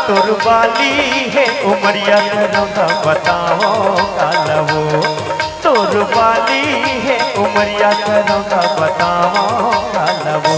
तोर वाली है उमरिया करौंदा बताओ कालवो। तोर वाली है उमरिया करौंदा बताओ कालवो।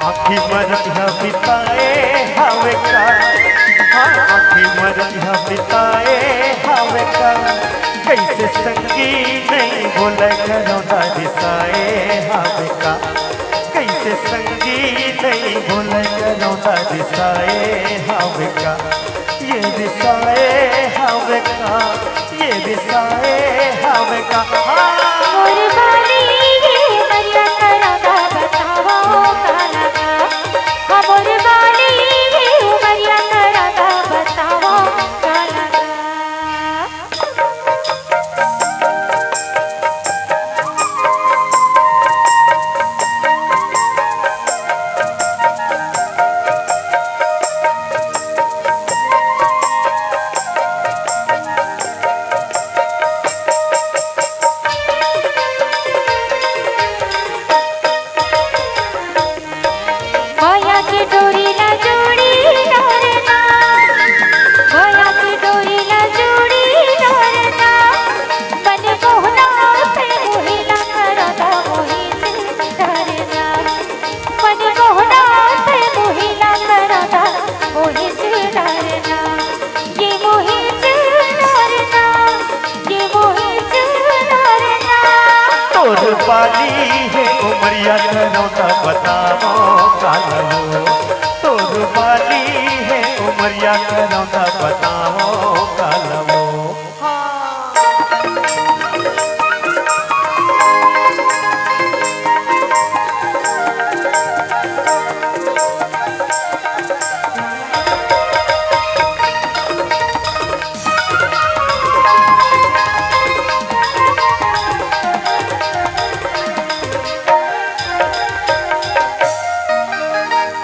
आखी मरझा बिताए हवे का, आखी मरझा बिताए हवे का, कैसे संगी नहीं बोले करौंदा दिसाए हवे का, कैसे संगी नहीं बोले करौंदा दिसाए हवे का, ये दिसाए हवे का, ये दिसाए हवे का। तोर वाली है उमरिया करौंदा बताओ कालवो। तोर वाली है उमरिया करौंदा बताओ कालवो।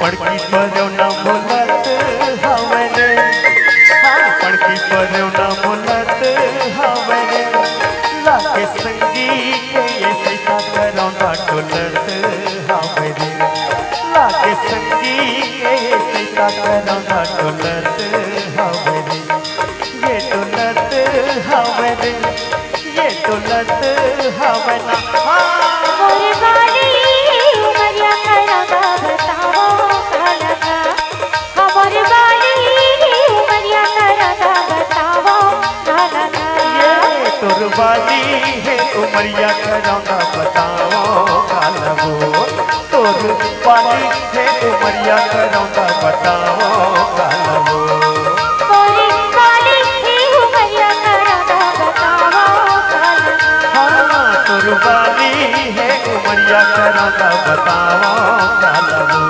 पड़की पर न बोलत हवने, पड़की पर न बोलत हवने, लाके संगी के ये सैता करौंदा डोलत हवने, लाके संगी के ये सैता करौंदा डोलत हवने, ये डोलत हवने, ये डोलत हवना। तोर वाली है उमरिया करौंदा बताओ कालवो। तोर वाली है उमरिया करौंदा बताओ कालवो। हाँ तोर वाली है उमरिया करौंदा बताओ कालवो।